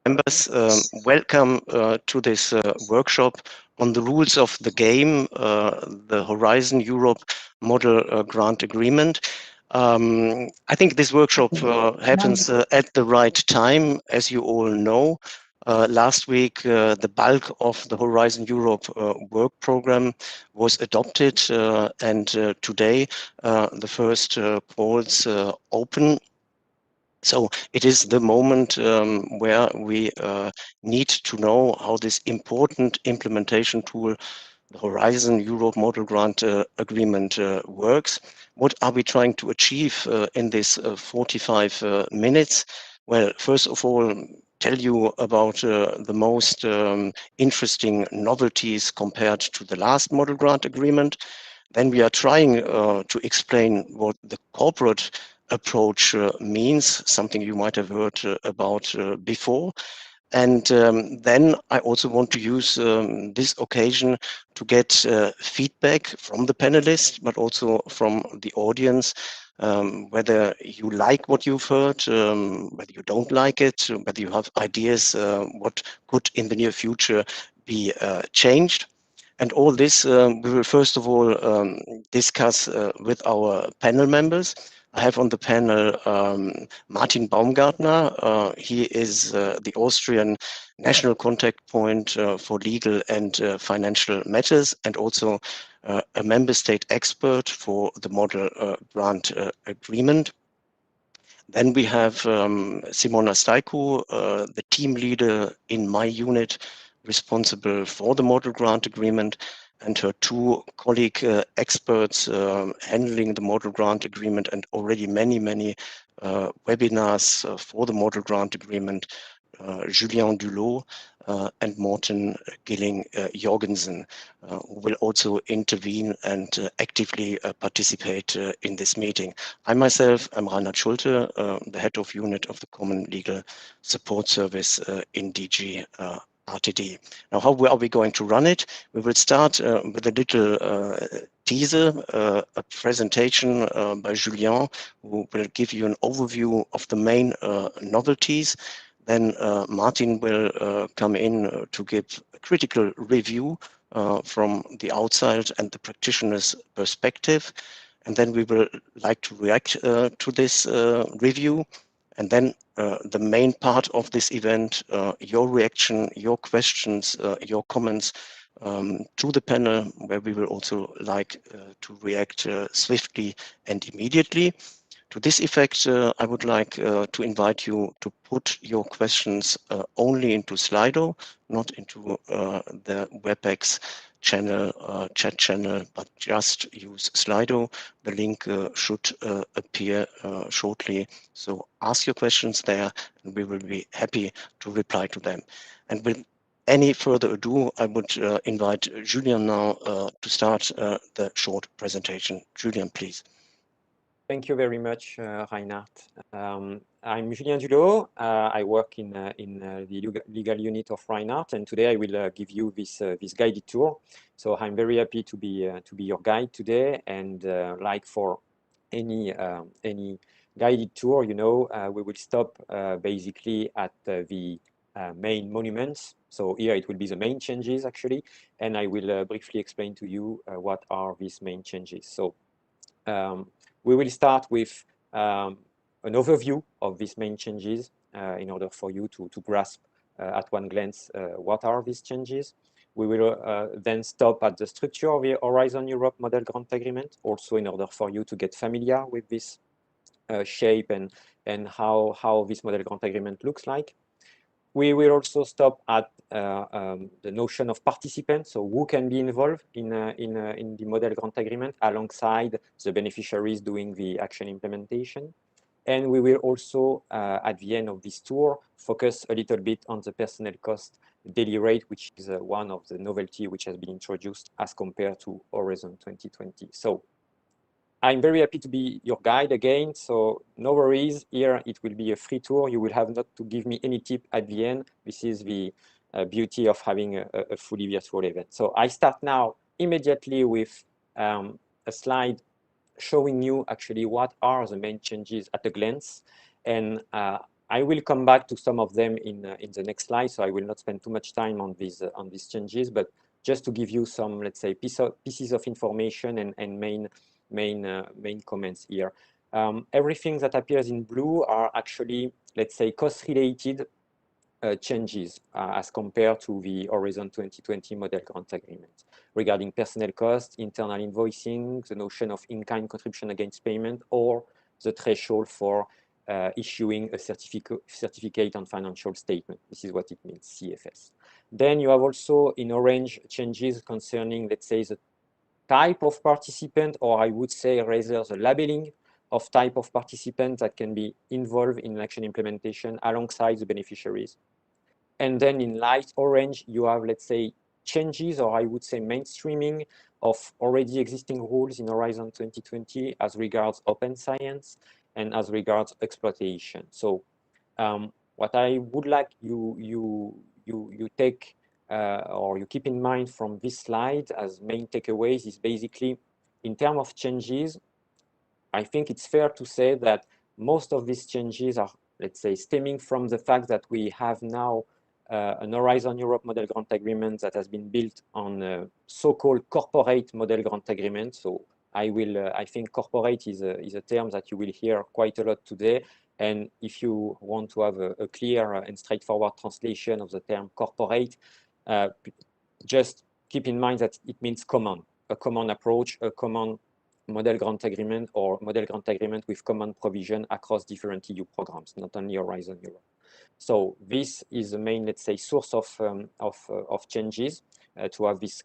Members, welcome to this workshop on the rules of the game, the Horizon Europe Model Grant Agreement. I think this workshop happens at the right time. As you all know, last week the bulk of the Horizon Europe work program was adopted, and today the first polls open. So it is the moment where we need to know how this important implementation tool, the Horizon Europe Model Grant Agreement, works. What are we trying to achieve in this 45 minutes? Well, first of all, tell you about the most interesting novelties compared to the last Model Grant Agreement. Then we are trying to explain what the corporate approach means, something you might have heard about before. And then I also want to use this occasion to get feedback from the panelists, but also from the audience, whether you like what you've heard, whether you don't like it, whether you have ideas what could in the near future be changed. And all this we will first of all discuss with our panel members. I have on the panel Martin Baumgartner. He is the Austrian national contact point for legal and financial matters, and also a member state expert for the model grant agreement. Then we have Simona Staiko, the team leader in my unit, responsible for the model grant agreement, and her two colleague experts handling the model grant agreement and already many webinars for the model grant agreement, Julien Dulot and Morten Gilling Jorgensen, who will also intervene and actively participate in this meeting. I myself am Reinhard Schulte, the head of unit of the Common Legal Support Service in DG RTD. Now, how are we going to run it? We will start with a little teaser, a presentation by Julien, who will give you an overview of the main novelties. Then Martin will come in to give a critical review from the outside and the practitioner's perspective. And then we will like to react to this review. And then the main part of this event, your reaction, your questions, your comments to the panel, where we will also like to react swiftly and immediately. To this effect, I would like to invite you to put your questions only into Slido, not into the WebEx channel, chat channel, but just use Slido. The link should appear shortly. So ask your questions there, and we will be happy to reply to them. And with any further ado, I would invite Julien now to start the short presentation. Julien, please. Thank you very much, Reinhard. I'm Julien Dulot. I work in the legal unit of Reinhard, and today I will give you this guided tour. So I'm very happy to be your guide today, and like for any guided tour, you know, we will stop basically at the main monuments. So here it will be the main changes actually, and I will briefly explain to you what are these main changes. So we will start with an overview of these main changes in order for you to grasp at one glance what are these changes. We will then stop at the structure of the Horizon Europe Model Grant Agreement, also in order for you to get familiar with this shape and how this Model Grant Agreement looks like. We will also stop at the notion of participants, so who can be involved in the model grant agreement alongside the beneficiaries doing the action implementation. And we will also, at the end of this tour, focus a little bit on the personnel cost daily rate, which is one of the novelty which has been introduced as compared to Horizon 2020. So I'm very happy to be your guide again, so no worries. Here it will be a free tour. You will have not to give me any tip at the end. This is the beauty of having a fully virtual event. So I start now immediately with a slide showing you actually what are the main changes at a glance. And I I will come back to some of them in the next slide, so I will not spend too much time on these changes, but just to give you some, let's say, pieces of information and main comments here. Everything that appears in blue are actually, let's say, cost-related changes as compared to the Horizon 2020 model grant agreement regarding personnel costs, internal invoicing, the notion of in-kind contribution against payment, or the threshold for issuing a certificate on financial statement. This is what it means, CFS. Then you have also in orange changes concerning, let's say, the type of participant, or I would say rather the labeling of type of participant that can be involved in action implementation alongside the beneficiaries. And then in light orange, you have, let's say, changes, or I would say mainstreaming of already existing rules in Horizon 2020 as regards open science and as regards exploitation. So what I would like you take or you keep in mind from this slide as main takeaways is basically, in terms of changes, I think it's fair to say that most of these changes are, let's say, stemming from the fact that we have now an Horizon Europe model grant agreement that has been built on a so-called corporate model grant agreement. So I think corporate is a term that you will hear quite a lot today. And if you want to have a clear and straightforward translation of the term corporate, just keep in mind that it means a common approach, a common model grant agreement, or model grant agreement with common provision across different EU programs, not only Horizon Europe. So this is the main, let's say, source of changes to have this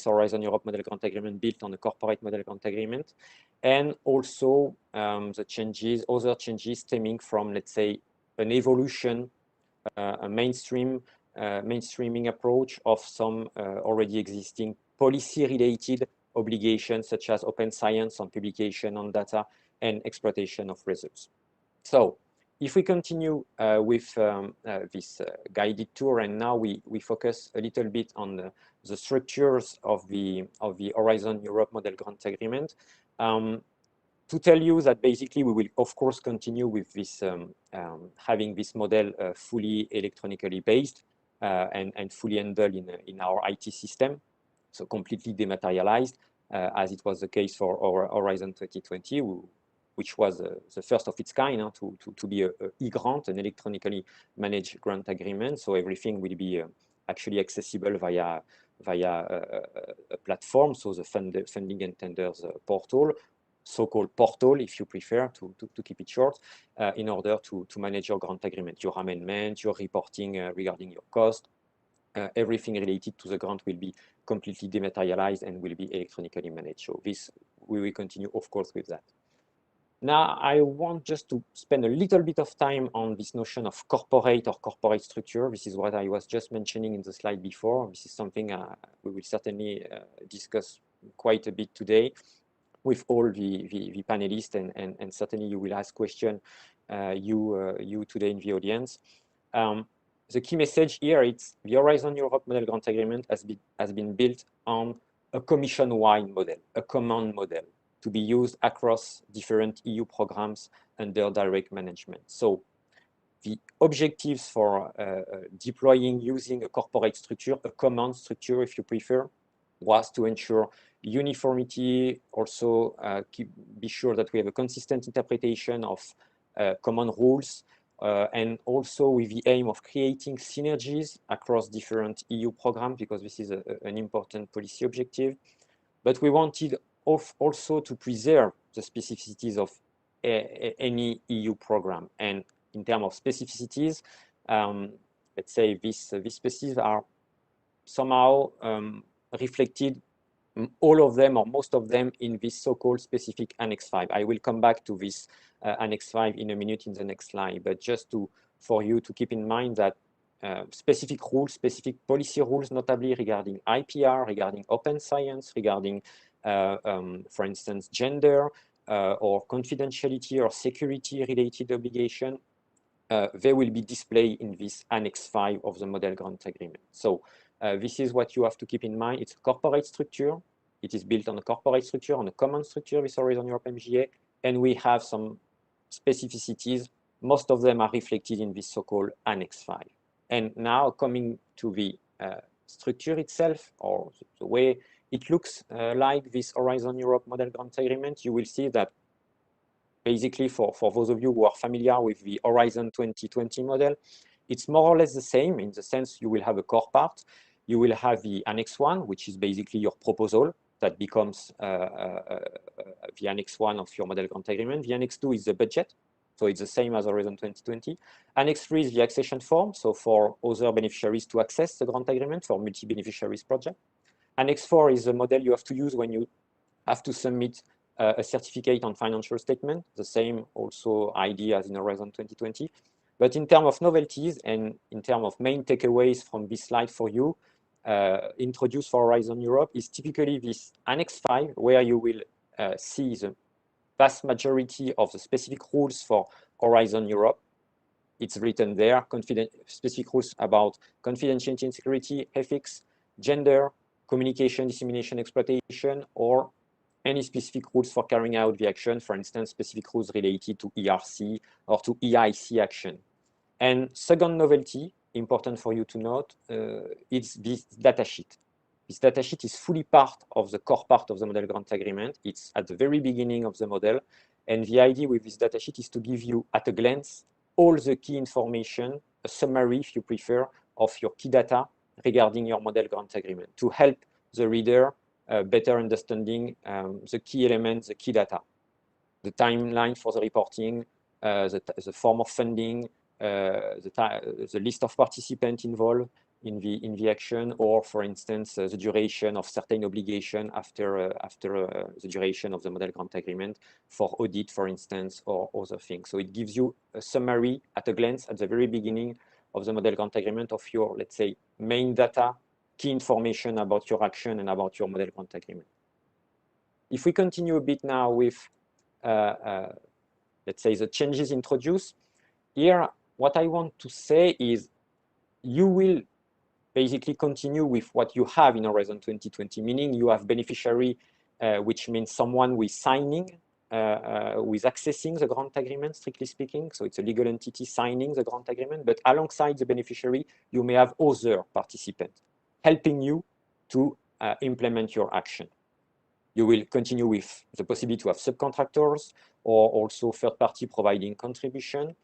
Horizon Europe model grant agreement built on a corporate model grant agreement, and also the changes, other changes stemming from, let's say, an evolution, a mainstreaming approach of some already existing policy-related obligations, such as open science on publication on data and exploitation of results. So if we continue with this guided tour, and now we focus a little bit on the structures of the Horizon Europe model grant agreement, to tell you that basically we will of course continue with this having this model fully electronically based and fully handled in our IT system, so completely dematerialized, as it was the case for our Horizon 2020, which was the first of its kind to be a e-grant, an electronically managed grant agreement. So everything will be actually accessible via a platform, so the funding and tenders portal, so-called portal, if you prefer, to keep it short, in order to manage your grant agreement, your amendment, your reporting regarding your cost. Everything related to the grant will be completely dematerialized and will be electronically managed. So this, we will continue, of course, with that. Now, I want just to spend a little bit of time on this notion of corporate or corporate structure. This is what I was just mentioning in the slide before. This is something we will certainly discuss quite a bit today with all the panelists, and certainly you will ask questions, you today in the audience. The key message here is the Horizon Europe model grant agreement has been built on a commission-wide model, a common model, to be used across different EU programs under direct management. So the objectives for deploying using a corporate structure, a common structure if you prefer, was to ensure uniformity, also be sure that we have a consistent interpretation of common rules, and also with the aim of creating synergies across different EU programs, because this is an important policy objective. But we wanted also to preserve the specificities of any EU program. And in terms of specificities, let's say these specificities are somehow reflected, all of them or most of them, in this so-called specific Annex 5. I will come back to this Annex 5 in a minute in the next slide, but just for you to keep in mind that specific rules, specific policy rules, notably regarding IPR, regarding open science, regarding, for instance, gender or confidentiality or security-related obligation, they will be displayed in this Annex 5 of the model grant agreement. So this is what you have to keep in mind. It's a corporate structure. It is built on a corporate structure, on a common structure with Horizon Europe MGA, and we have some specificities most of them are reflected in this so-called Annex 5. And now coming to the structure itself, or the way it looks like this Horizon Europe Model Grant Agreement, you will see that basically for those of you who are familiar with the Horizon 2020 model, it's more or less the same in the sense you will have a core part, you will have the Annex 1, which is basically your proposal that becomes the Annex 1 of your Model Grant Agreement. The Annex 2 is the budget, so it's the same as Horizon 2020. Annex 3 is the accession form, so for other beneficiaries to access the grant agreement for multi-beneficiaries project. Annex 4 is the model you have to use when you have to submit a certificate on financial statement, the same also idea as in Horizon 2020. But in terms of novelties and in terms of main takeaways from this slide for you, introduced for Horizon Europe is typically this Annex 5, where you will see the vast majority of the specific rules for Horizon Europe. It's written there, specific rules about confidentiality and security, ethics, gender, communication, dissemination, exploitation, or any specific rules for carrying out the action, for instance, specific rules related to ERC or to EIC action. And second novelty, important for you to note, is this datasheet. This datasheet is fully part of the core part of the Model Grant Agreement. It's at the very beginning of the model. And the idea with this datasheet is to give you, at a glance, all the key information, a summary, if you prefer, of your key data regarding your Model Grant Agreement to help the reader better understanding the key elements, the key data, the timeline for the reporting, the form of funding, the list of participants involved in the action, or for instance, the duration of certain obligation after the duration of the Model Grant Agreement for audit, for instance, or other things. So it gives you a summary at a glance at the very beginning of the Model Grant Agreement of your, let's say, main data, key information about your action and about your Model Grant Agreement. If we continue a bit now with, let's say, the changes introduced, here, what I want to say is you will basically continue with what you have in Horizon 2020, meaning you have beneficiary, which means someone with signing, with accessing the grant agreement, strictly speaking. So it's a legal entity signing the grant agreement, but alongside the beneficiary, you may have other participants helping you to implement your action. You will continue with the possibility to have subcontractors or also third party providing contribution.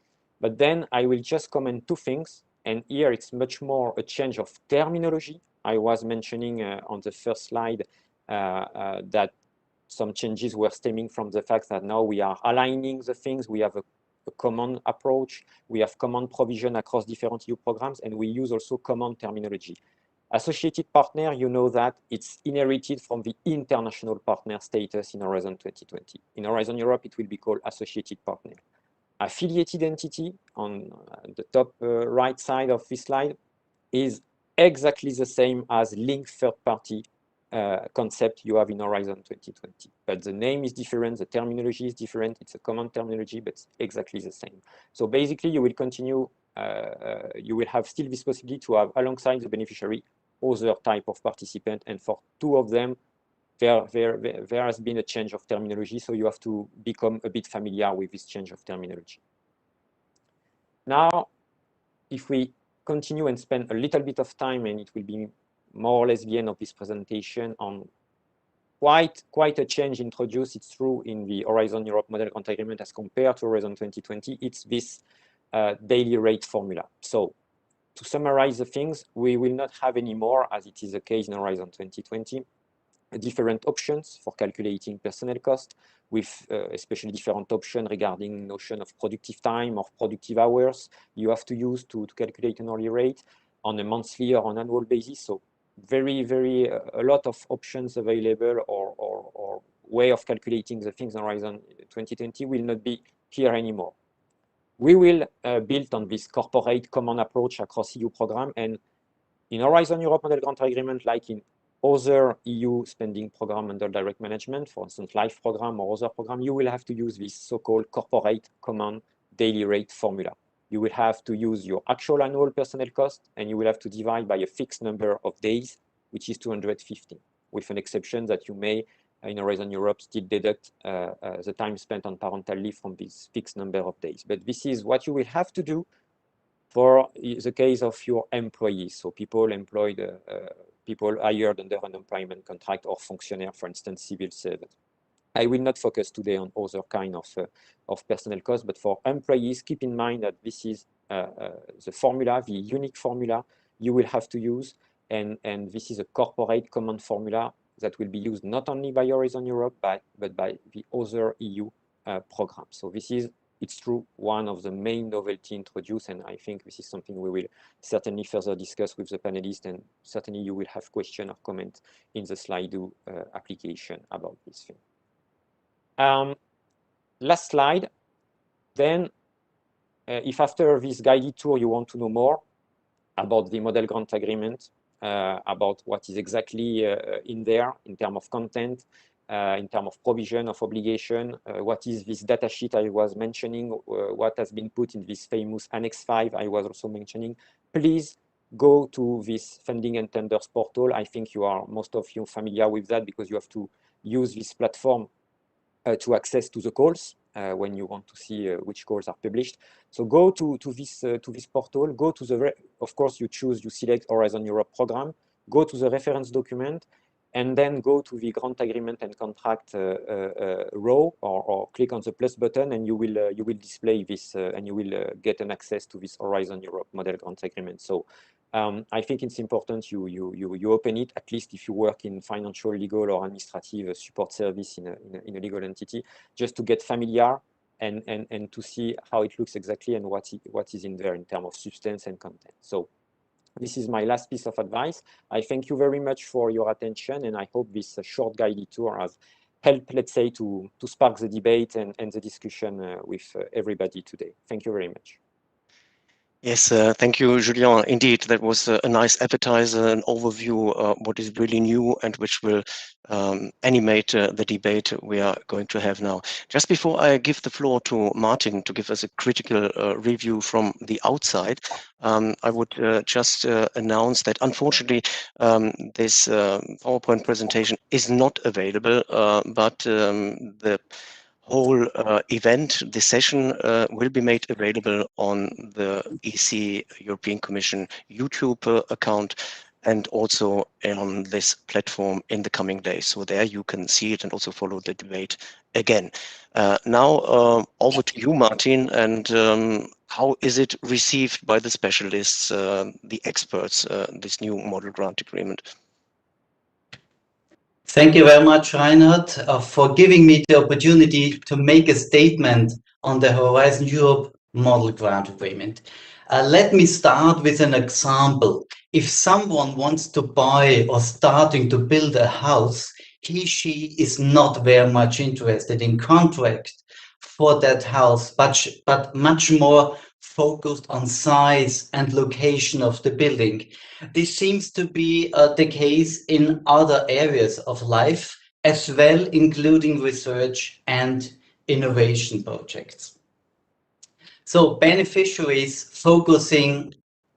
But then I will just comment two things. And here it's much more a change of terminology. I was mentioning on the first slide that some changes were stemming from the fact that now we are aligning the things. We have a common approach. We have common provision across different EU programs, and we use also common terminology. Associated partner, you know that it's inherited from the international partner status in Horizon 2020. In Horizon Europe, it will be called associated partner. Affiliated entity on the top right side of this slide is exactly the same as linked third party concept you have in Horizon 2020. But the name is different, the terminology is different, it's a common terminology, but it's exactly the same. So basically you will continue, you will have still this possibility to have alongside the beneficiary other type of participant, and for two of them, there has been a change of terminology, so you have to become a bit familiar with this change of terminology. Now, if we continue and spend a little bit of time, and it will be more or less the end of this presentation, on quite a change introduced, it's true, in the Horizon Europe Model Grant Agreement as compared to Horizon 2020, it's this daily rate formula. So, to summarize the things, we will not have anymore, as it is the case in Horizon 2020, different options for calculating personnel cost, with especially different options regarding notion of productive time or productive hours you have to use to calculate an hourly rate on a monthly or on an annual basis. So a lot of options available or way of calculating the things in Horizon 2020 will not be here anymore. We will build on this corporate common approach across EU program, and in Horizon Europe Model Grant Agreement, like in other EU spending program under direct management, for instance, LIFE program or other program, you will have to use this so-called corporate common daily rate formula. You will have to use your actual annual personnel cost, and you will have to divide by a fixed number of days, which is 250, with an exception that you may in Horizon Europe still deduct the time spent on parental leave from this fixed number of days. But this is what you will have to do for the case of your employees. So people employed, people hired under an employment contract, or functionaire, for instance, civil servant. I will not focus today on other kind of personnel costs, but for employees, keep in mind that this is the formula, the unique formula you will have to use, and this is a corporate common formula that will be used not only by Horizon Europe, but by the other EU programs. So this is, it's true, one of the main novelty introduced, and I think this is something we will certainly further discuss with the panelists, and certainly you will have question or comment in the Slido application about this thing. Last slide. Then, if after this guided tour you want to know more about the model grant agreement, about what is exactly in there in terms of content, in terms of provision of obligation, what is this data sheet I was mentioning, what has been put in this famous Annex 5 I was also mentioning, please go to this funding and tenders portal. I think most of you familiar with that, because you have to use this platform to access to the calls when you want to see which calls are published. So go to this portal, go to the, of course you select Horizon Europe program, go to the reference document, and then go to the grant agreement and contract row, or click on the plus button, and you will display this, and you will get an access to this Horizon Europe model grant agreement. So I think it's important you open it, at least if you work in financial, legal, or administrative support service in a legal entity, just to get familiar and to see how it looks exactly, and what is in there in terms of substance and content. So this is my last piece of advice. I thank you very much for your attention, and I hope this short guided tour has helped, let's say, to spark the debate and the discussion with everybody today. Thank you very much. Yes, thank you, Julien. Indeed, that was a nice appetizer, an overview what is really new and which will animate the debate we are going to have now. Just before I give the floor to Martin to give us a critical review from the outside, I would just announce that unfortunately this PowerPoint presentation is not available, but the whole event, the session will be made available on the EC European Commission YouTube account, and also on this platform in the coming days. So there you can see it and also follow the debate again. Now over to you, Martin, and how is it received by the specialists, the experts, this new model grant agreement? Thank you very much, Reinhard, for giving me the opportunity to make a statement on the Horizon Europe Model Grant Agreement. Let me start with an example. If someone wants to buy or starting to build a house, she is not very much interested in contract for that house, but much more focused on size and location of the building. This seems to be the case in other areas of life as well, including research and innovation projects. So beneficiaries focusing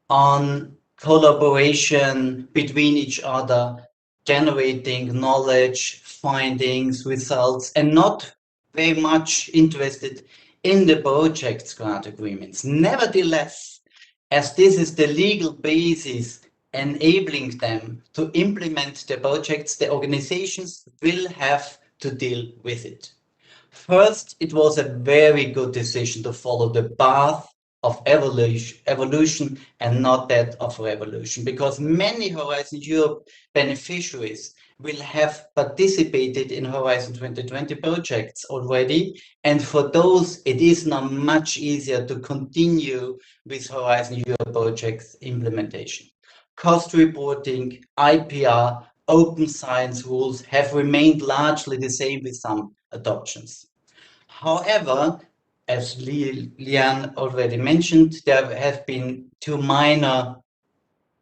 on collaboration between each other, generating knowledge, findings, results, and not very much interested in the project's grant agreements. Nevertheless, as this is the legal basis enabling them to implement the projects, the organizations will have to deal with it. First, it was a very good decision to follow the path of evolution and not that of revolution, because many Horizon Europe beneficiaries will have participated in Horizon 2020 projects already, and for those it is now much easier to continue with Horizon Europe projects implementation. Cost reporting, IPR, open science rules have remained largely the same with some adoptions. However, as Lian already mentioned, there have been two minor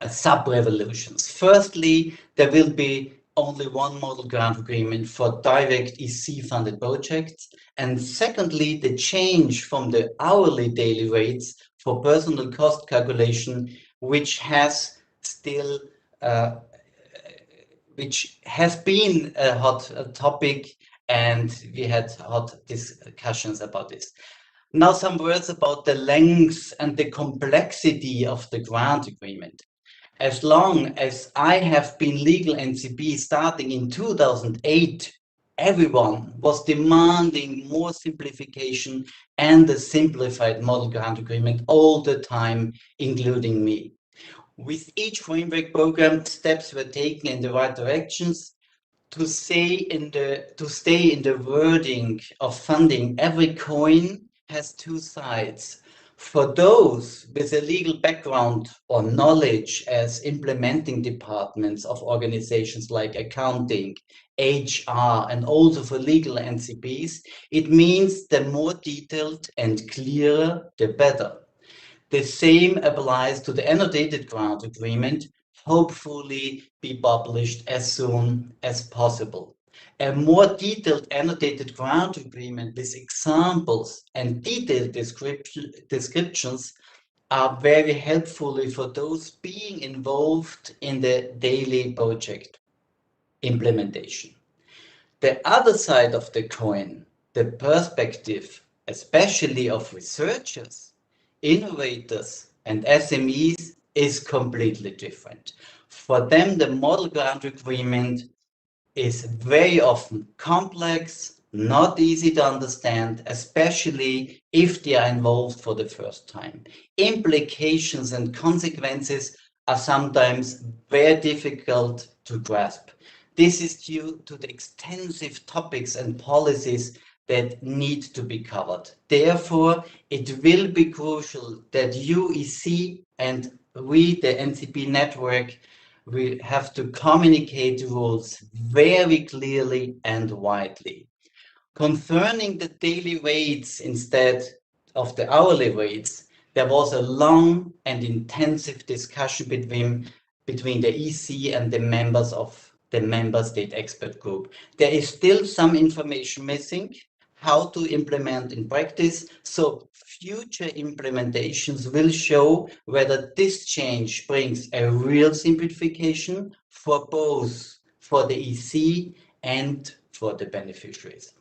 sub-revolutions. Firstly, there will be only one model grant agreement for direct EC-funded projects. And secondly, the change from the hourly daily rates for personal cost calculation, which has still which has been a hot topic, and we had hot discussions about this. Now, some words about the length and the complexity of the grant agreement. As long as I have been legal NCB starting in 2008, everyone was demanding more simplification and a simplified model grant agreement all the time, including me. With each framework program, steps were taken in the right directions. To stay in the wording of funding, every coin has two sides. For those with a legal background or knowledge as implementing departments of organizations like accounting, HR, and also for legal NCPs, it means the more detailed and clearer, the better. The same applies to the annotated grant agreement, hopefully be published as soon as possible. A more detailed annotated grant agreement with examples and detailed descriptions are very helpful for those being involved in the daily project implementation. The other side of the coin, the perspective, especially of researchers, innovators, and SMEs, is completely different. For them, the model grant agreement is very often complex, not easy to understand, especially if they are involved for the first time. Implications and consequences are sometimes very difficult to grasp. This is due to the extensive topics and policies that need to be covered. Therefore, it will be crucial that UEC and we, the NCP network, we have to communicate rules very clearly and widely. Concerning the daily rates instead of the hourly rates, there was a long and intensive discussion between the EC and the members of the member state expert group. There is still some information missing, how to implement in practice, so future implementations will show whether this change brings a real simplification for both for the EC and for the beneficiaries.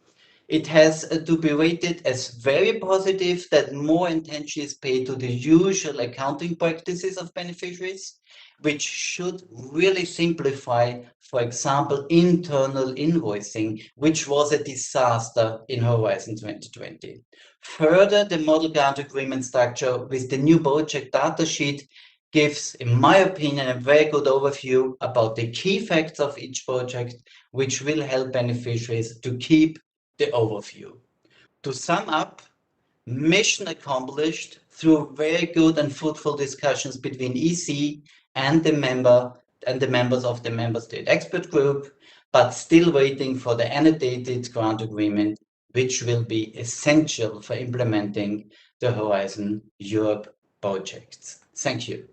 It has to be rated as very positive that more attention is paid to the usual accounting practices of beneficiaries, which should really simplify, for example, internal invoicing, which was a disaster in Horizon 2020. Further, the model grant agreement structure with the new project datasheet gives, in my opinion, a very good overview about the key facts of each project, which will help beneficiaries to keep the overview. To sum up, mission accomplished through very good and fruitful discussions between EC and the members of the member state expert group, but still waiting for the annotated grant agreement, which will be essential for implementing the Horizon Europe projects. Thank you.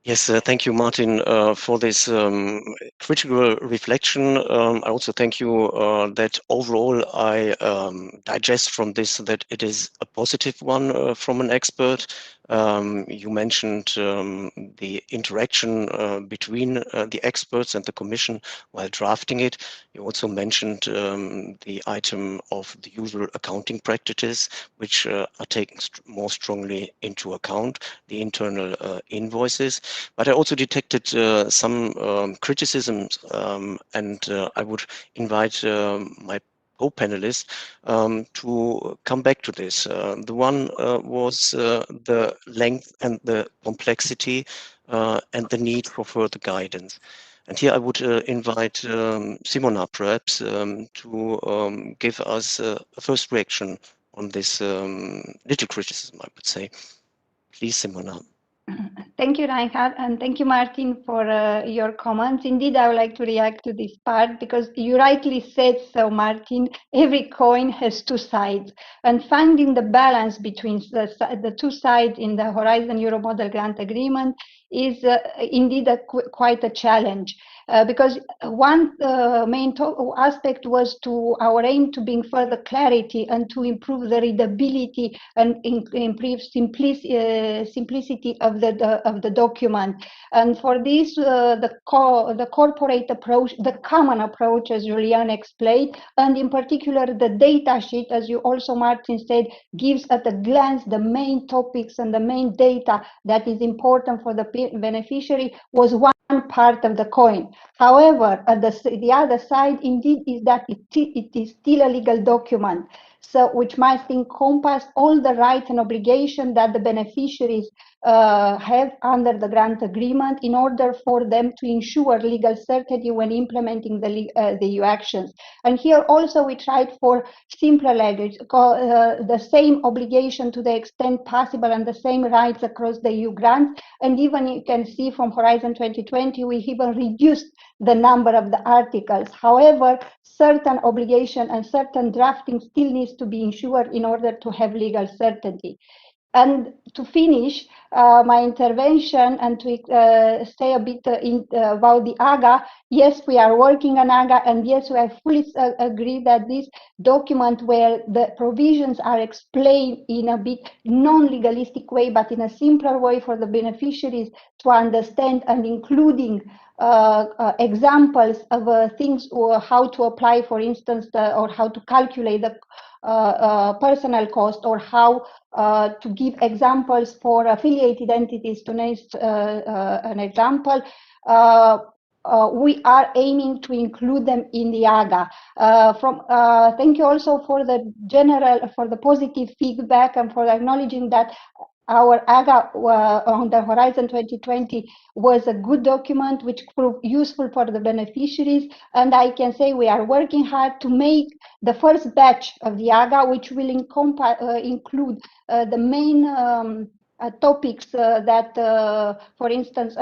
Yes, thank you, Martin, for this critical reflection. I also thank you that overall I digest from this that it is a positive one from an expert. You mentioned the interaction between the experts and the Commission while drafting it. You also mentioned the item of the usual accounting practices, which are taken more strongly into account, the internal invoices. But I also detected some criticisms, and I would invite my co-panelists to come back to this. The one was the length and the complexity and the need for further guidance. And here I would invite Simona perhaps to give us a first reaction on this little criticism, I would say. Please, Simona. Thank you, Reinhard, and thank you, Martin, for your comments. Indeed, I would like to react to this part because you rightly said so, Martin. Every coin has two sides, and finding the balance between the two sides in the Horizon Euro Model Grant Agreement is indeed quite a challenge. Because one main aspect was to our aim to bring further clarity and to improve the readability and improve simplicity of the document. And for this, the corporate approach, the common approach, as Julian explained, and in particular the data sheet, as you also, Martin, said, gives at a glance the main topics and the main data that is important for the beneficiary, was one part of the coin. However, at the other side, indeed, is that it is still a legal document, so which must encompass all the rights and obligations that the beneficiaries have under the grant agreement in order for them to ensure legal certainty when implementing the EU actions. And here also we tried for simpler language, the same obligation to the extent possible and the same rights across the EU grants. And even you can see from Horizon 2020, we even reduced the number of the articles. However, certain obligation and certain drafting still needs to be ensured in order to have legal certainty. And to finish my intervention and to say a bit about the AGA, yes, we are working on AGA, and yes, we fully agree that this document where the provisions are explained in a bit non-legalistic way, but in a simpler way for the beneficiaries to understand, and including examples of things or how to apply, for instance, or how to calculate the personal cost, or how to give examples for affiliated entities. To name an example, we are aiming to include them in the AGA. Thank you also for the positive feedback and for acknowledging that our AGA on the Horizon 2020 was a good document which proved useful for the beneficiaries, and I can say we are working hard to make the first batch of the AGA, which will include the main topics that, for instance,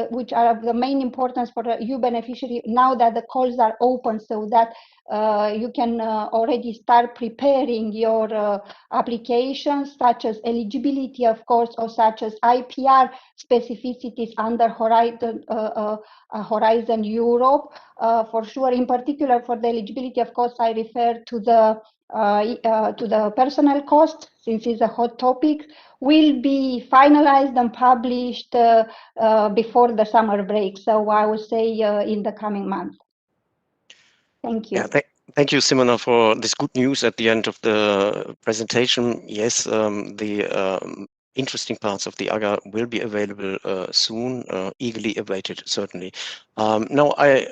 which are of the main importance for the EU beneficiary now that the calls are open, so that you can already start preparing your applications, such as eligibility, of course, or such as IPR specificities under Horizon Europe. For sure, in particular for the eligibility, of course, I refer to the personal cost, since it's a hot topic, will be finalized and published before the summer break. So I would say in the coming months. Thank you. Yeah, thank you, Simona, for this good news at the end of the presentation. Yes, the interesting parts of the AGA will be available soon, eagerly awaited, certainly. Now I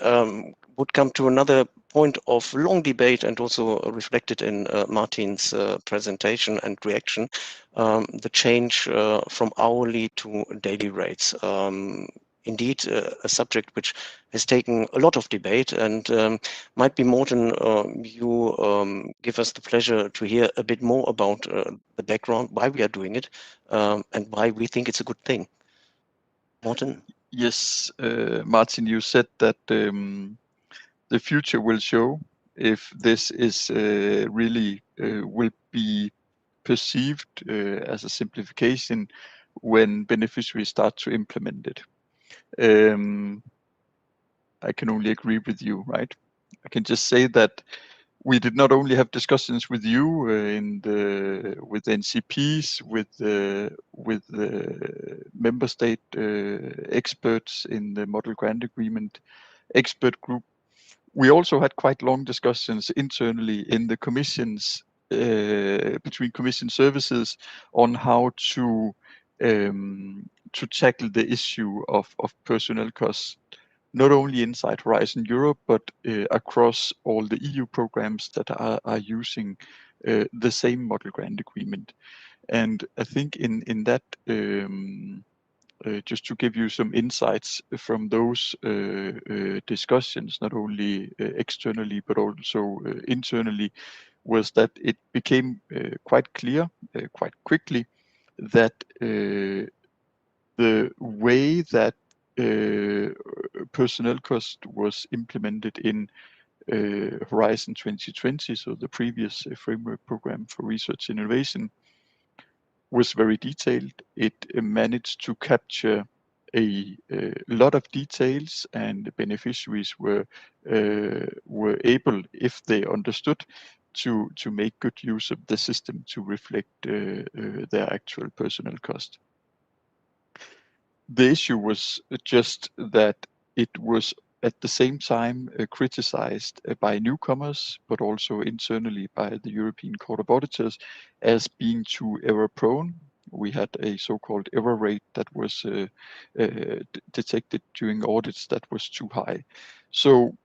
would come to another point of long debate and also reflected in Martin's presentation and reaction, the change from hourly to daily rates. Indeed, a subject which has taken a lot of debate, and might be, Morten, you give us the pleasure to hear a bit more about the background, why we are doing it, and why we think it's a good thing. Morten? Yes, Martin, you said that the future will show if this is really will be perceived as a simplification when beneficiaries start to implement it. I can only agree with you, right? I can just say that we did not only have discussions with you with NCPs, with the member state experts in the Model Grant Agreement expert group. We also had quite long discussions internally in the commissions, between commission services, on how to tackle the issue of personnel costs, not only inside Horizon Europe, but across all the EU programs that are using the same Model Grant Agreement. And I think in that, just to give you some insights from those discussions, not only externally, but also internally, was that it became quite clear, quite quickly, that the way that personnel cost was implemented in Horizon 2020, so the previous framework program for research and innovation, was very detailed. It managed to capture a lot of details, and the beneficiaries were able, if they understood, to make good use of the system to reflect their actual personnel cost. The issue was just that it was at the same time criticized by newcomers, but also internally by the European Court of Auditors as being too error-prone. We had a so-called error rate that was detected during audits that was too high. So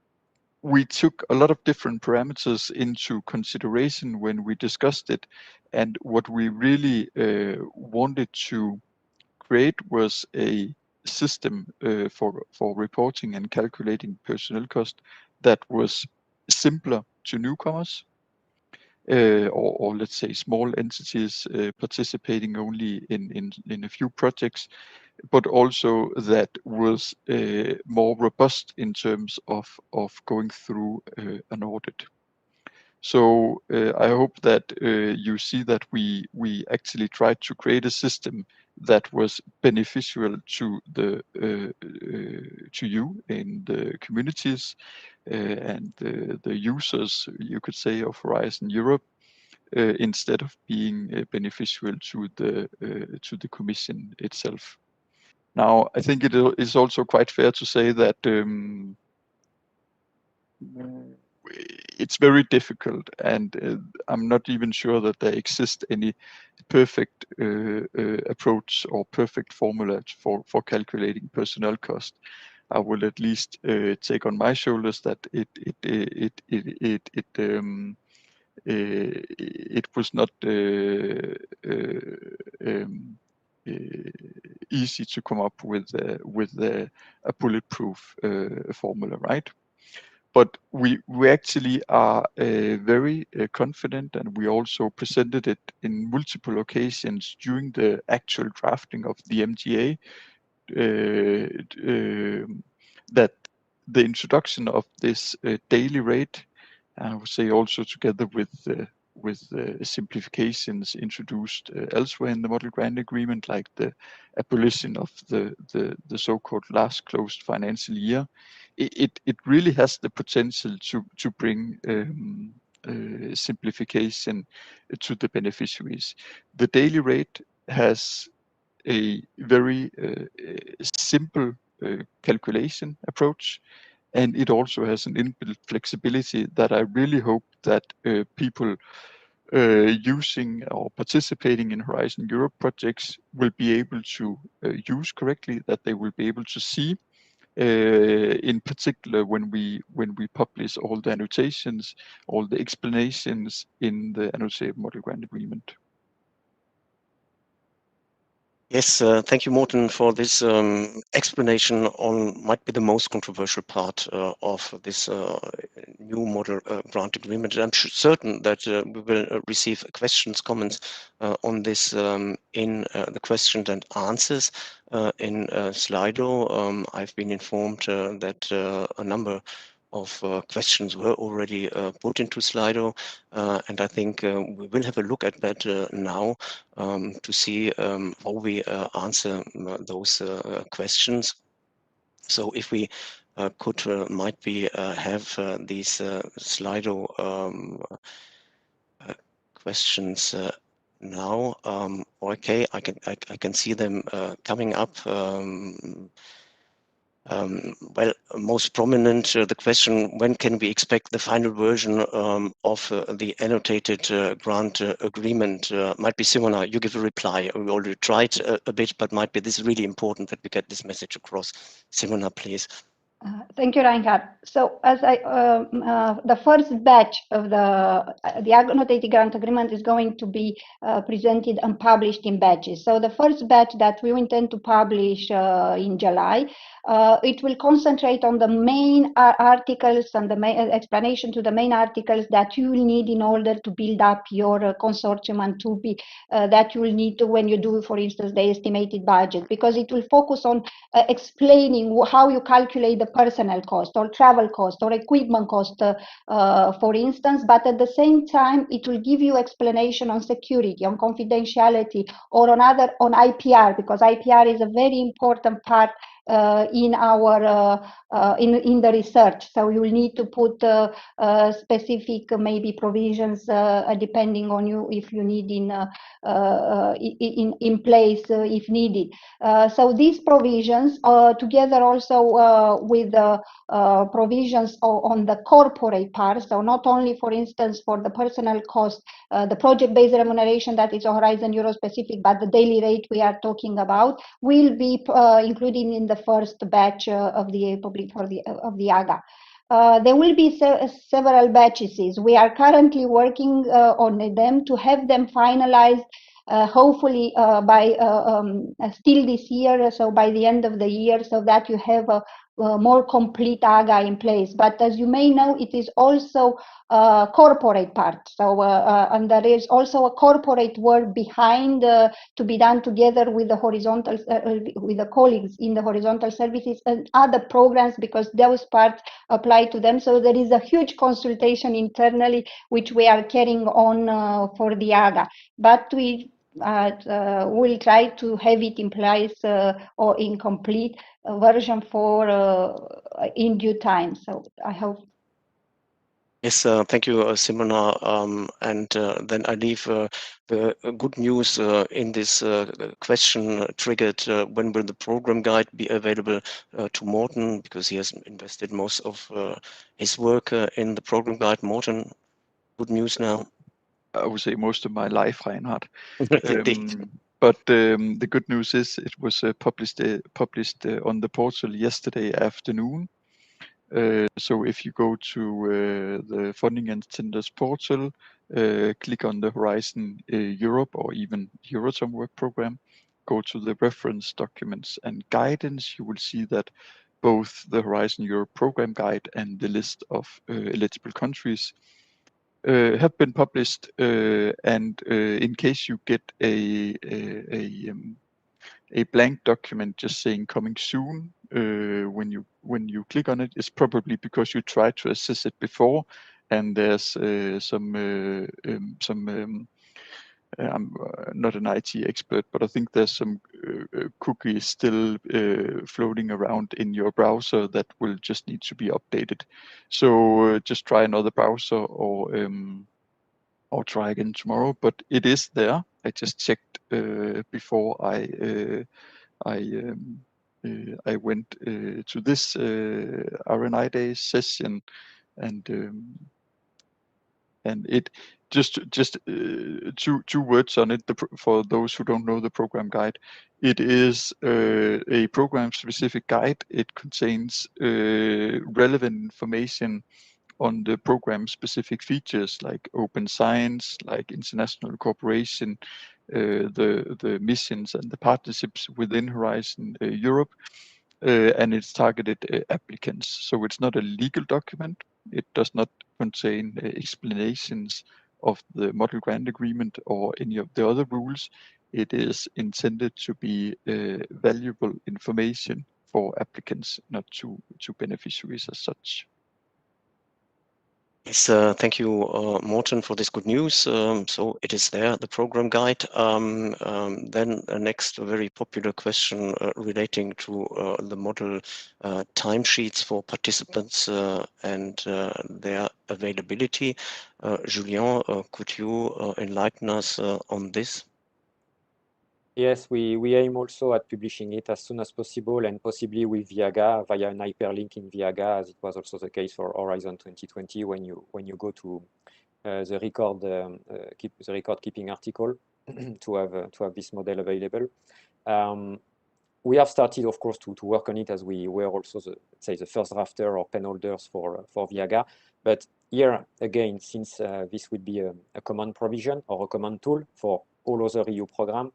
we took a lot of different parameters into consideration when we discussed it, and what we really wanted to create was a system for reporting and calculating personnel cost that was simpler to newcomers, or let's say small entities participating only in a few projects, but also that was more robust in terms of going through an audit. So I hope that you see that we actually tried to create a system that was beneficial to the to you in the communities and the users, you could say, of Horizon Europe, instead of being beneficial to the Commission itself. Now, I think it is also quite fair to say that it's very difficult, and I'm not even sure that there exists any perfect approach or perfect formula for calculating personnel cost. I will at least take on my shoulders that it was not easy to come up with a bulletproof formula, right? But we actually are very confident, and we also presented it in multiple occasions during the actual drafting of the MGA, that the introduction of this daily rate, I would say also together with simplifications introduced elsewhere in the model grant agreement, like the abolition of the so-called last closed financial year, it really has the potential to bring simplification to the beneficiaries. The daily rate has a very simple calculation approach, and it also has an inbuilt flexibility that I really hope that people using or participating in Horizon Europe projects will be able to use correctly, that they will be able to see, in particular when we publish all the annotations, all the explanations in the annotated model grant agreement. Yes, thank you, Morten, for this explanation on might be the most controversial part of this new model grant agreement. I'm certain that we will receive questions, comments on this in the questions and answers in Slido. I've been informed that a number of questions were already put into Slido, and I think we will have a look at that now to see how we answer those questions. So if we could might be have these Slido questions now. Okay, I can see them coming up. Well, most prominent, the question, when can we expect the final version of the annotated grant agreement? Might be Simona, you give a reply. We already tried a bit, but might be this is really important that we get this message across. Simona, please. Thank you, Reinhard. So, as the first batch of the annotated grant agreement is going to be presented and published in batches. So, the first batch that we intend to publish in July, it will concentrate on the main articles and the main explanation to the main articles that you will need in order to build up your consortium, and to be that you will need to, when you do, for instance, the estimated budget, because it will focus on explaining how you calculate the the personnel cost or travel cost or equipment cost, for instance, but at the same time, it will give you explanation on security, on confidentiality, or on IPR, because IPR is a very important part in our in the research. So you will need to put specific maybe provisions depending on you if you need in place if needed. So these provisions together also with the provisions on the corporate part, so not only for instance for the personnel cost, the project-based remuneration that is Horizon Euro specific, but the daily rate we are talking about will be included in the first batch of the public of the AGA. There will be several batches. We are currently working on them to have them finalized hopefully by still this year, so by the end of the year, so that you have a more complete AGA in place. But as you may know, it is also a corporate part. So and there is also a corporate work behind to be done together with the horizontal with the colleagues in the horizontal services and other programs, because those parts apply to them. So there is a huge consultation internally which we are carrying on for the AGA. But we will try to have it in place or in complete version 4 in due time. So I hope. Yes, thank you, Simona. And then I leave the good news in this question triggered. When will the program guide be available to Morten? Because he has invested most of his work in the program guide. Morten, good news now. I would say most of my life, Reinhard. Indeed. But the good news is it was published on the portal yesterday afternoon. So if you go to the Funding and Tenders portal, click on the Horizon Europe or even Euratom work program, go to the reference documents and guidance, you will see that both the Horizon Europe program guide and the list of eligible countries have been published, and in case you get a blank document just saying coming soon, when you click on it, it's probably because you tried to access it before, and there's I'm not an IT expert, but I think there's some cookies still floating around in your browser that will just need to be updated. So just try another browser or try again tomorrow. But it is there. I just checked before I went to this RNI Day session, and it just two words on it for those who don't know the program guide. It is a program specific guide. It contains relevant information on the program specific features like open science, like international cooperation, the missions and the partnerships within Horizon Europe, and it's targeted applicants. So it's not a legal document. It does not contain explanations of the model grant agreement or any of the other rules. It is intended to be valuable information for applicants, not to beneficiaries as such. Yes, thank you, Morten, for this good news. So it is there, the program guide. Then next, a very popular question relating to the model timesheets for participants and their availability. Julien, could you enlighten us on this? Yes, we aim also at publishing it as soon as possible, and possibly with Viaga via an hyperlink in Viaga, as it was also the case for Horizon 2020 when you go to the record keeping article to have this model available. We have started, of course, to work on it, as we were also the first drafter or pen holders for Viaga. But here again, since this would be a common provision or a common tool for all other EU programs,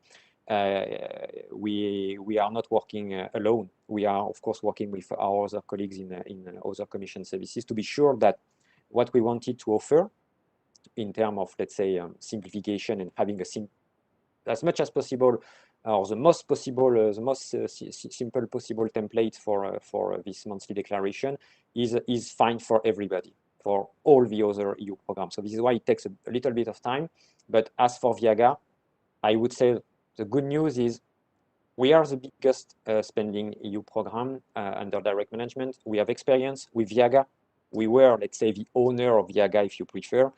we are not working alone. We are, of course, working with our other colleagues in other commission services to be sure that what we wanted to offer in terms of, let's say, simplification and having as much as possible or the most possible, the most simple possible template for this monthly declaration is fine for everybody, for all the other EU programs. So this is why it takes a little bit of time. But as for Viaga, I would say the good news is we are the biggest spending EU program under direct management. We have experience with Viaga. We were, let's say, the owner of Viaga, if you prefer.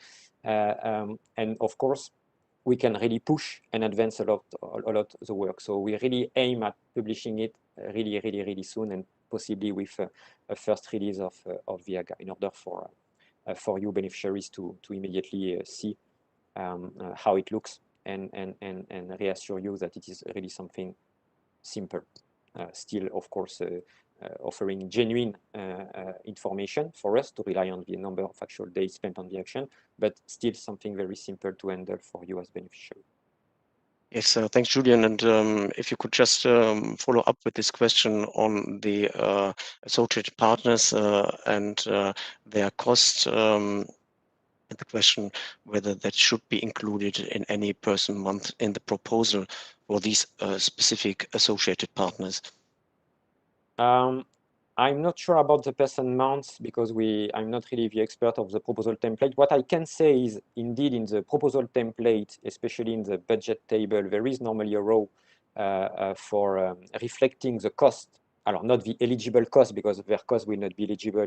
And of course, we can really push and advance a lot the work. So we really aim at publishing it really soon, and possibly with a first release of Viaga, in order for you beneficiaries to immediately see how it looks and reassure you that it is really something simple. Still, of course, offering genuine information for us to rely on the number of actual days spent on the action, but still something very simple to handle for you as beneficiary. Yes, thanks, Julian. And if you could just follow up with this question on the associated partners and their cost, and the question whether that should be included in any person month in the proposal for these specific associated partners. I'm not sure about the person months, because I'm not really the expert of the proposal template. What I can say is, indeed, in the proposal template, especially in the budget table, there is normally a row for reflecting the cost. Not the eligible cost, because their cost will not be eligible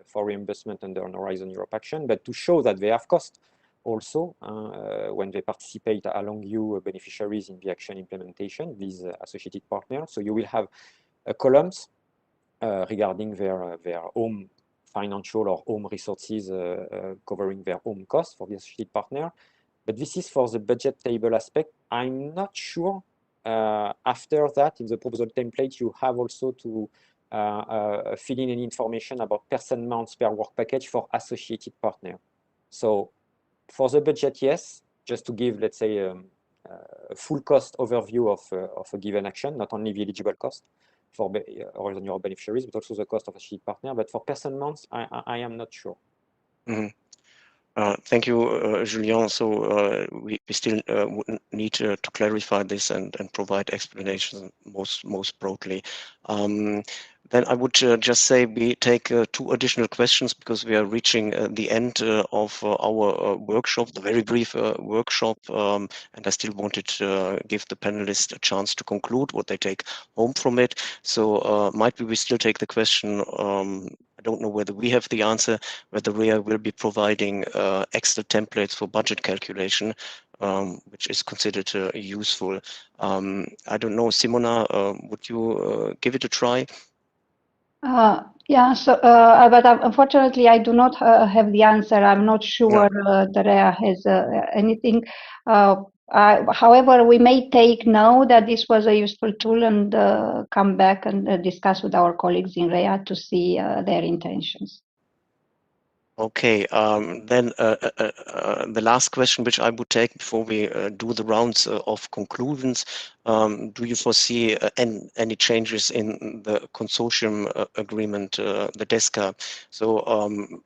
for reimbursement under an Horizon Europe action, but to show that they have cost also when they participate along you beneficiaries in the action implementation, these associated partners. So you will have columns regarding their home financial or home resources covering their home costs for the associated partner. But this is for the budget table aspect. I'm not sure after that in the proposal template you have also to fill in any information about person months per work package for associated partner. So for the budget, yes, just to give, let's say, a full cost overview of a given action, not only the eligible cost for Horizon Europe beneficiaries, but also the cost of associated partner. But for person months, I am not sure. Mm-hmm. Thank you, Julien. So we still would need to clarify this and provide explanations most broadly. Then I would just say we take 2 additional questions, because we are reaching the end of our workshop, the very brief workshop, and I still wanted to give the panelists a chance to conclude what they take home from it. So might we still take the question, I don't know whether we have the answer, whether REA will be providing Excel templates for budget calculation, which is considered useful. I don't know, Simona, would you give it a try? Yeah, so, but unfortunately, I do not have the answer. I'm not sure the REA has anything. However, we may take note that this was a useful tool and come back and discuss with our colleagues in REA to see their intentions. Okay, then the last question which I would take before we do the rounds of conclusions, do you foresee any changes in the consortium agreement, the DESCA? So,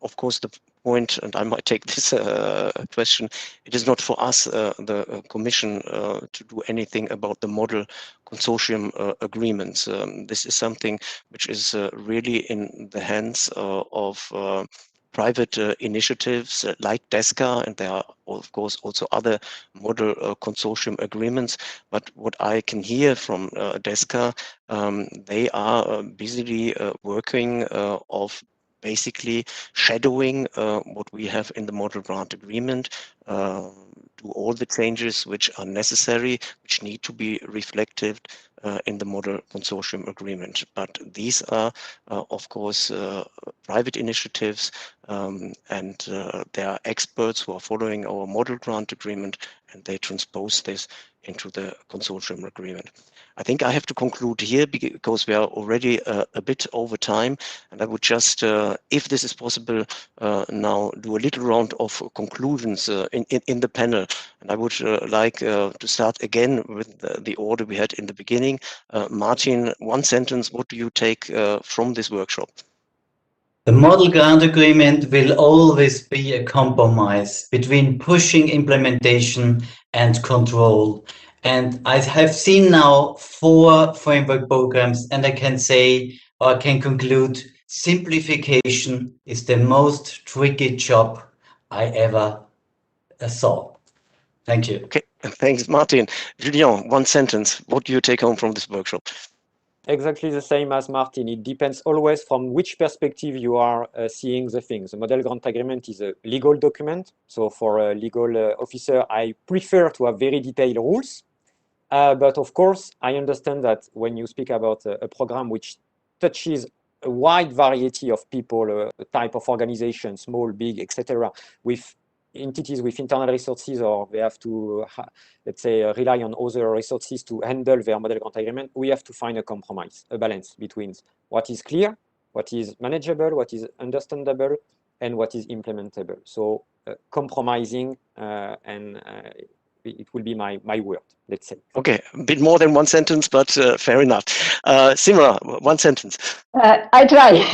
of course, the point, and I might take this question, it is not for us, the Commission, to do anything about the model consortium agreements. This is something which is really in the hands of private initiatives like DESCA, and there are, of course, also other model consortium agreements. But what I can hear from DESCA, they are busily working of basically shadowing what we have in the model grant agreement, do all the changes which are necessary, which need to be reflected in the model consortium agreement. But these are, of course, private initiatives, and there are experts who are following our model grant agreement, and they transpose this into the consortium agreement. I think I have to conclude here, because we are already a bit over time, and I would just, if this is possible, now do a little round of conclusions in the panel. And I would like to start again with the order we had in the beginning. Martin, 1 sentence, what do you take from this workshop? The model grant agreement will always be a compromise between pushing implementation and control. And I have seen now 4 framework programs, and I can say, or I can conclude, simplification is the most tricky job I ever saw. Thank you. Okay, thanks, Martin. Julien, one sentence. What do you take home from this workshop? Exactly the same as Martin. It depends always from which perspective you are seeing the things. The model grant agreement is a legal document. So for a legal officer, I prefer to have very detailed rules. But of course, I understand that when you speak about a program which touches a wide variety of people, a type of organization, small, big, etc., with entities with internal resources, or they have to, let's say, rely on other resources to handle their model grant agreement, we have to find a compromise, a balance between what is clear, what is manageable, what is understandable, and what is implementable. So compromising and it will be my word, let's say. Okay, a bit more than one sentence, but fair enough. Simra, one sentence. I try.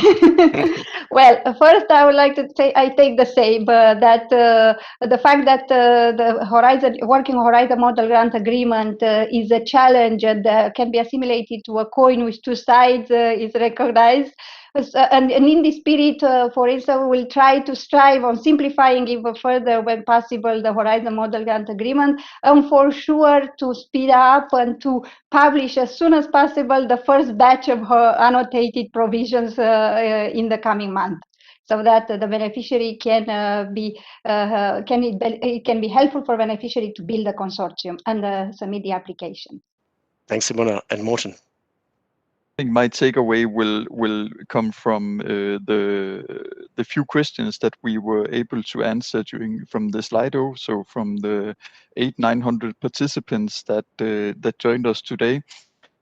Well, first I would like to say I take the same, that the fact that the Working Horizon Model Grant Agreement is a challenge and can be assimilated to a coin with 2 sides is recognized. And in this spirit, for instance, we will try to strive on simplifying even further, when possible, the Horizon Model Grant Agreement, and for sure to speed up and to publish as soon as possible the first batch of annotated provisions in the coming month, so that the beneficiary can it can be helpful for beneficiary to build a consortium and submit the application. Thanks, Simona and Morten. I think my takeaway will come from the few questions that we were able to answer from the Slido. So from the 800-900 participants that joined us today,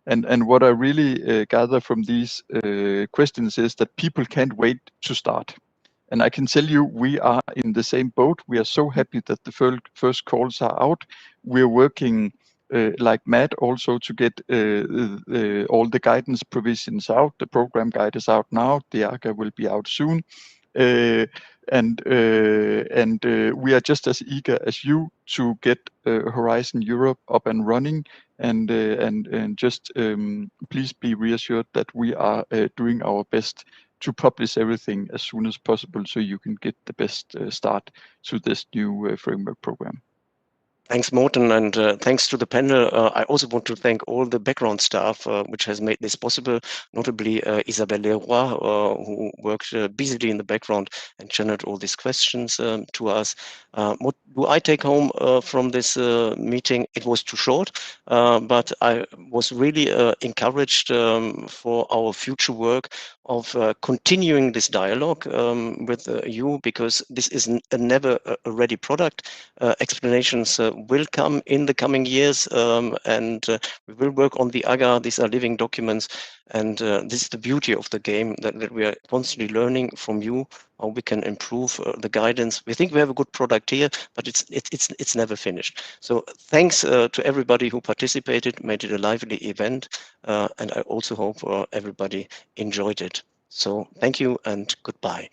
and what I really gather from these questions is that people can't wait to start. And I can tell you, we are in the same boat. We are so happy that the first calls are out. We're working like mad also to get all the guidance provisions out. The program guide is out now. The AGA will be out soon. And we are just as eager as you to get Horizon Europe up and running. And just please be reassured that we are doing our best to publish everything as soon as possible, so you can get the best start to this new framework program. Thanks, Morten, and thanks to the panel. I also want to thank all the background staff which has made this possible, notably Isabelle Leroy, who worked busily in the background and channeled all these questions to us. What do I take home from this meeting? It was too short, but I was really encouraged for our future work of continuing this dialogue with you, because this is a never a ready product. Explanations will come in the coming years, and we will work on the AGA. These are living documents, and this is the beauty of the game, that we are constantly learning from you how we can improve the guidance. We think we have a good product here, but it's never finished. So thanks to everybody who participated, made it a lively event, and I also hope everybody enjoyed it. So thank you and goodbye.